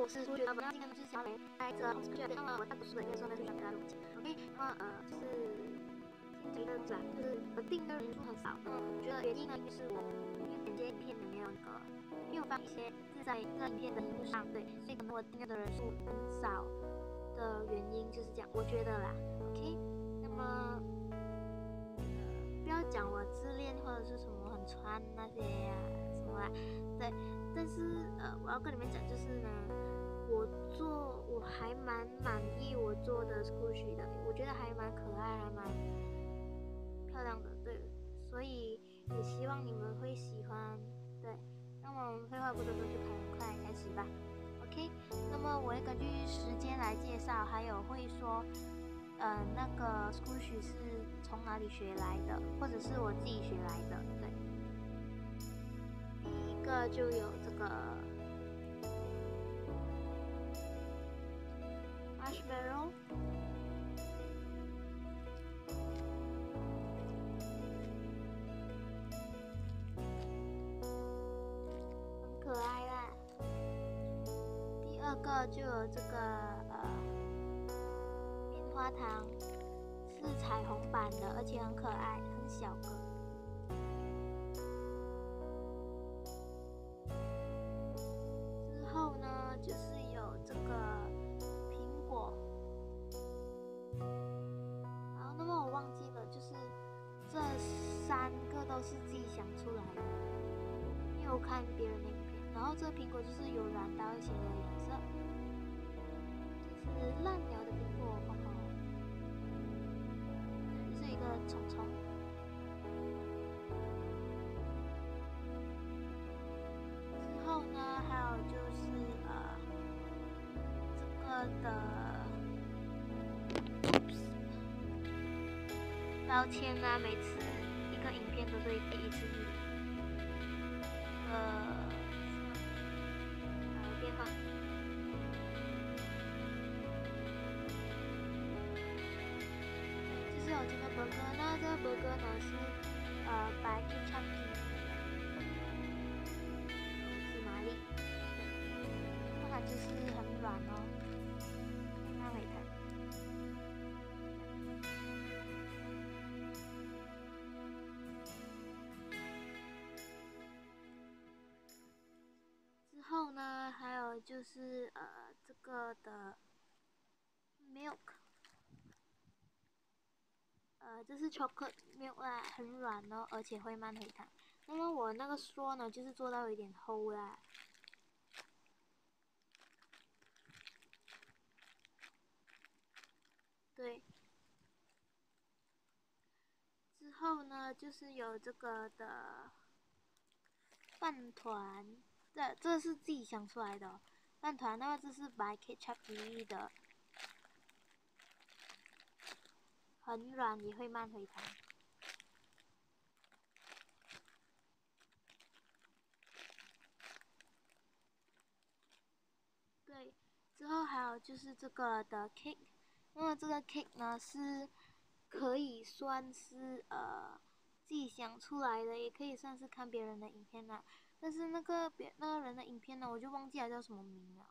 我是初学的，那今天呢就是想来这红色学，那么我在读书的一个时候呢，就想给大家录节 ，OK，那么就是先讲一个东西啦，就是我订阅人数很少，我觉得原因呢就是我剪接影片的没有放一些字在这影片的荧幕上，对，所以可能我订阅的人数很少的原因就是这样，我觉得啦 ，OK， 那么不要讲我自恋或者是什么很穿那些呀、什么啦，对，但是我要跟你们讲就是呢。我还蛮满意我做的 Squishy 的，我觉得还蛮可爱，还蛮漂亮的，对，所以也希望你们会喜欢，对。那么我们废话不多说，就快开始吧 ，OK。那么我会根据时间来介绍，还有会说，那个 Squishy 是从哪里学来的，或者是我自己学来的，对。第一个就有这个。Marshmallow， 很可爱啦。第二个就有这个棉花糖，是彩虹版的，而且很可爱，很小个。之后呢，就是有这个。忘记了，就是这3个都是自己想出来的，因为我看别人的影片，然后这个苹果就是有染到一些的颜色，就是烂了的苹果，这是一个虫虫。之后呢，还有就是这个的。抱歉啦，每次一个影片都是第一次变化。就是有这个burger，那这个burger呢是白 ketchup 芝麻粒，那它就是很软哦，那回看。之后呢，还有就是这个的 milk， 这是 chocolate milk 啦，很软哦，而且会慢回糖。那么我那个straw呢，就是做到有点厚啦。对。之后呢，就是有这个的饭团。这是自己想出来的饭团，那么这是白 ketchup 的，很软也会慢回糖。对，之后还有就是这个的 cake， 那么这个 cake 呢是可以算是自己想出来的，也可以算是看别人的影片啦。但是那个人的影片呢，我就忘记了叫什么名了。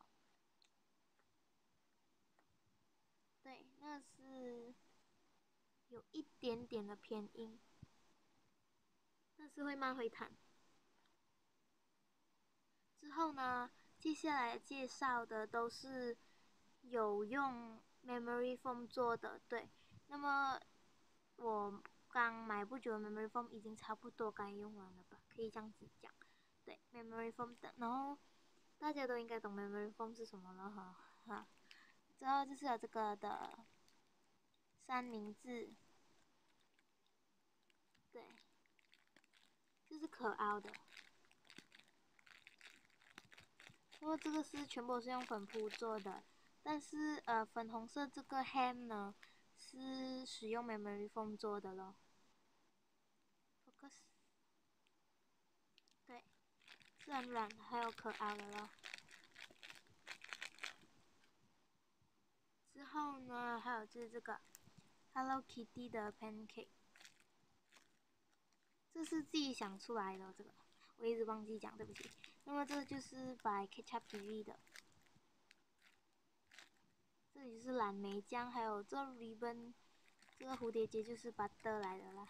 对，那是有一点点的偏音，但是会慢回弹。之后呢，接下来介绍的都是有用 memory foam 做的，对。那么我刚买不久的 memory foam 已经差不多该用完了吧，可以这样子讲。对 memory foam 的，然后大家都应该懂 memory foam 是什么了哈。之后就是有这个的三明治，对，这是可凹的。那么这个是全部是用粉扑做的，但是粉红色这个 ham 呢是使用 memory foam 做的咯。Focus， 对，是很软还有可凹的咯。之后呢，还有就是这个 Hello Kitty 的 pancake， 这是自己想出来的，这个我一直忘记讲，对不起。那么这就是by ketchup TV 的。这里是蓝莓酱，还有这 ribbon， 这个蝴蝶结就是 butter 来的啦。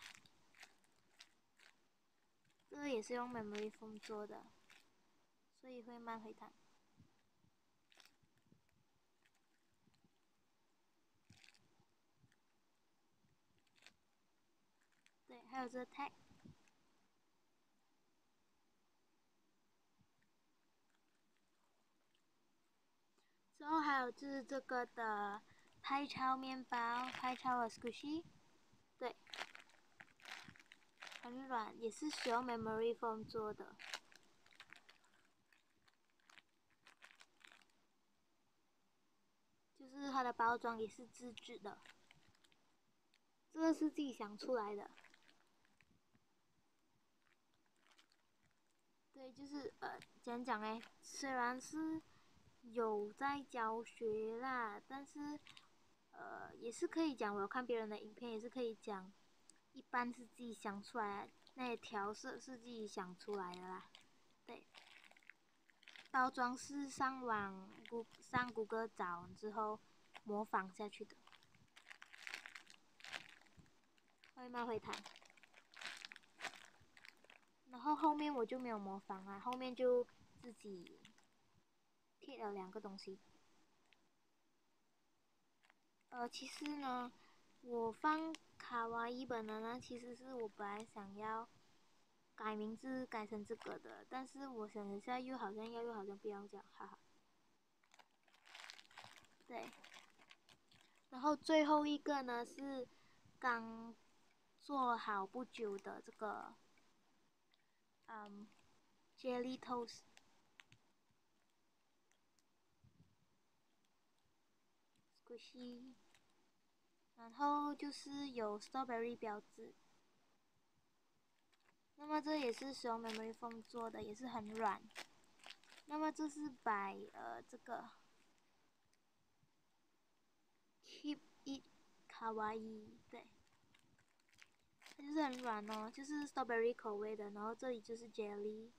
这个也是用 memory foam 做的，所以会慢回弹。对，还有这个 tag。之后还有就是这个的拍超面包，拍超的 squishy， 对，很软，也是使用 memory foam 做的。就是它的包装也是自制的，这个是自己想出来的。对，就是怎讲呢？虽然是有在教学啦，但是也是可以讲，我有看别人的影片，也是可以讲，一般是自己想出来的，那些调色是自己想出来的啦。对，包装是上谷歌找之后模仿下去的，会慢会弹。然后后面我就没有模仿啊，后面就自己贴了2个东西。其实呢，我放卡哇伊本的呢，其实是我本来想要改名字改成这个的，但是我想一下，又好像要，又好像不要这样，哈哈。对，然后最后一个呢是刚做好不久的这个jelly toast squishy， 然后就是有 strawberry 标志。那么这也是使用 memory foam 做的，也是很软。那么这是这个 keep it kawaii， 对，它就是很软哦，就是 strawberry 口味的。然后这里就是 jelly，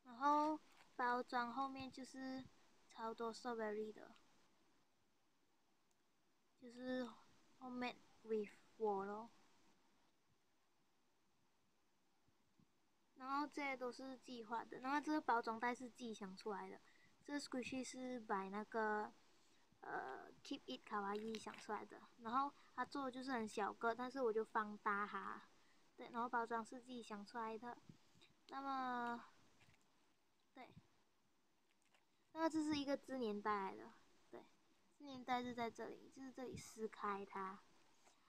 然后包装后面就是超多 strawberry 的，就是 homemade with 我咯。然后这些都是自己画的，然后这个包装袋是自己想出来的。这个 squishy 是把那个keep it kawaii 想出来的，然后它做的就是很小个，但是我就放大它。对，然后包装是自己想出来的。那么，对，那么这是一个支粘袋来的，对，支粘袋是在这里，就是这里撕开它。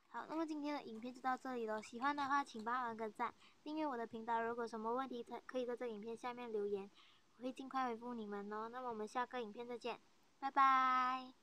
好，那么今天的影片就到这里了。喜欢的话，请帮我按个赞，订阅我的频道。如果有什么问题，可以在这个影片下面留言，我会尽快回复你们哦。那么我们下个影片再见，拜拜。